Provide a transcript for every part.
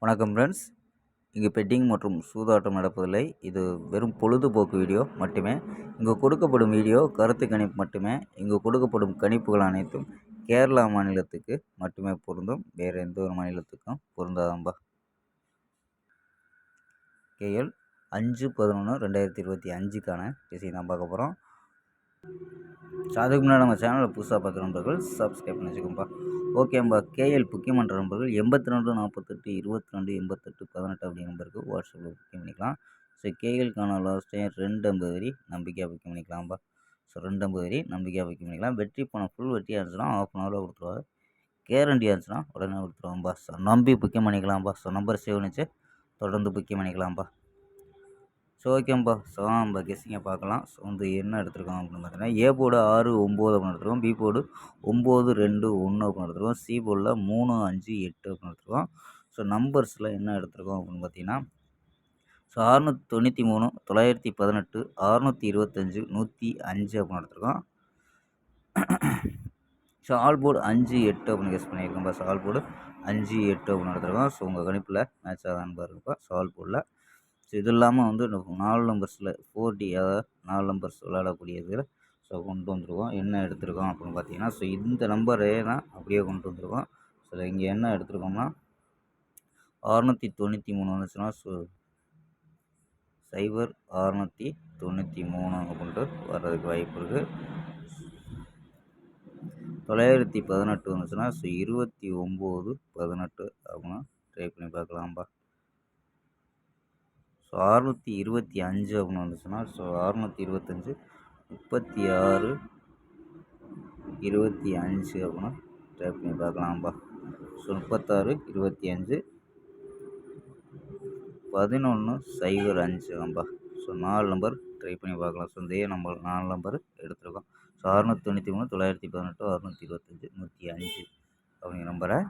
வணக்கம் ஃப்ரெண்ட்ஸ். இங்கு பெட்டிங் மற்றும் சூதாட்டம் நடப்பதில்லை. இது வெறும் பொழுதுபோக்கு வீடியோ மட்டுமே. இங்கு கொடுக்கப்படும் வீடியோ கருத்து கணிப்பு மட்டுமே. இங்கு கொடுக்கப்படும் கணிப்புகள் அனைத்தும் கேரளா மாநிலத்துக்கு மட்டுமே பொருந்தும். வேறு எந்த ஒரு மாநிலத்துக்கும் பொருந்தாதம்பா. கேஎல் 5/11/2025க்கான விஷயம் தான் பார்க்க போகிறோம். அதுக்கு முன்னாடி நம்ம சேனலை புதுசாக பார்க்குற நண்பர்கள் சப்ஸ்கிரைப் பண்ணி வச்சுக்கோம்பா. ஓகேம்பா. கேஎல் புக்கிங் பண்ணுற நண்பர்கள் 82 48 22 88 18 அப்படி நம்பருக்கு வாட்ஸ்அப்பில் புக்கிங் பண்ணிக்கலாம். ஸோ கேஎல்கான லாஸ்ட் டைம் 250 வரி நம்பிக்கையாக புக்கிங் பண்ணிக்கலாம்பா. ஸோ 250 வரி நம்பிக்கையாக புக்கிங் பண்ணிக்கலாம். வெற்றி பணம் ஃபுல் வெற்றி ஆச்சுன்னா ½ அன் ஹவரில் கொடுத்துருவாரு. கேரண்டி ஆச்சுன்னா உடனே கொடுத்துருவாம்பா. ஸோ நம்பி புக்கிங் பண்ணிக்கலாம்பா. ஸோ நம்பர் சேவ் பண்ணிச்சு தொடர்ந்து புக்கிங் பண்ணிக்கலாம்பா. ஸோ ஓகேம்பா. ஸோ நம்ம கெஸ்ஸிங்கை பார்க்கலாம். ஸோ வந்து என்ன எடுத்துருக்கோம் அப்படின்னு பார்த்தீங்கன்னா, ஏ போர்டு 6 9 அப்படின்னு எடுத்துருக்கோம். பி போர்டு 9 2 1 அப்படின்னு எடுத்துருக்கோம். சி போர்டில் 3 5 8 அப்படின்னு எடுத்துருக்கோம். ஸோ நம்பர்ஸில் என்ன எடுத்துருக்கோம் அப்படின்னு பார்த்தீங்கன்னா, ஸோ 693 918 625 105 அப்படின்னு எடுத்துருக்கோம். ஸோ ஆல் போர்டு 5 8 அப்படின்னு கெஸ் பண்ணியிருக்கோம்ப்பா. ஸோ ஆல் போர்டு 5 8 அப்படின்னு எடுத்துருக்கோம். ஸோ உங்கள் கணிப்பில் மேட்ச் ஆகான்னு பாருங்கப்பா. ஸோ ஆல் போர்டில் ஸோ இது இல்லாமல் வந்து 4 நம்பர்ஸில் 4D, அதாவது 4 நம்பர்ஸ் விளையாடக்கூடியது ஸோ கொண்டு வந்துருக்கோம். என்ன எடுத்திருக்கோம் அப்படின்னு பார்த்தீங்கன்னா, ஸோ இந்த நம்பரே தான் அப்படியே கொண்டு வந்துருக்கோம். ஸோ இங்கே என்ன எடுத்திருக்கோம்னா 693 வந்துச்சுன்னா ஸோ 0 693 அப்படின்ட்டு வர்றதுக்கு வாய்ப்பு இருக்குது. 918 வந்துச்சுன்னா ஸோ 29 18 அப்படின்னு ட்ரை பண்ணி பார்க்கலாம்பா. ஸோ 625 அப்படின்னு வந்துச்சுன்னா ஸோ 625 36 25 அப்படின்னு ட்ரை பண்ணி பார்க்கலாம்பா. ஸோ 36 25 11 05 ஆம்பா. ஸோ 4 நம்பர் ட்ரை பண்ணி பார்க்கலாம். ஸோ இதே நம்பர் 4 நம்பர் எடுத்துருக்கோம். ஸோ 693 918 625 105 அப்படிங்கிற நம்பரை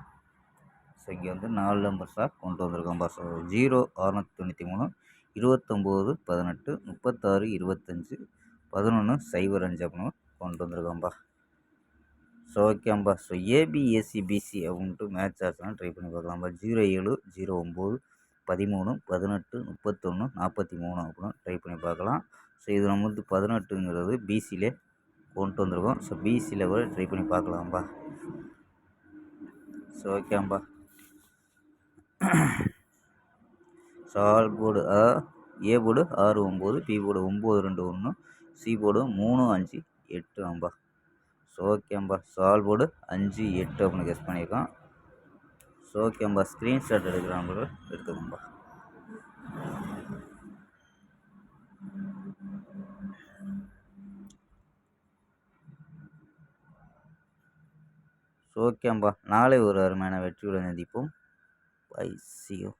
ஸோ இங்கே வந்து 4 நம்பர்ஸாக கொண்டு வந்திருக்கோம்பா. ஸோ 0 693 29 18 36 25 11 05 அப்படின்னு கொண்டு வந்திருக்கோம்பா. ஸோ ஓகேம்பா. ஸோ ஏபிஎஸ்சிபிசி அப்படின்ட்டு மேட்ச் ஆச்சுன்னா ட்ரை பண்ணி பார்க்கலாம்பா. 07 09 13 18 31 43 அப்படின்னு ட்ரை பண்ணி பார்க்கலாம். ஸோ இது நம்ம வந்து 18ங்கிறது பிசிலே கொண்டு வந்திருக்கோம். ஸோ பிசியில் கூட ட்ரை பண்ணி பார்க்கலாம்பா. ஸோ ஓகேம்பா. So all board A board 6 9, B board 9 2 1, C board 3 5 8 ஆம்பா. ஸோ ஓகேம்பா. ஸோ ஆல் போர்டு 5 8 அப்படின்னு கெஸ் பண்ணியிருக்கோம். ஸோ ஓகேம்பா. ஸ்க்ரீன்ஷாட் எடுக்கிறாங்க எடுத்துக்கோம்பா. ஸோ ஓகேம்பா. நாளை ஒரு அருமையான வெற்றியுடன் சந்திப்போம். Bye, see you.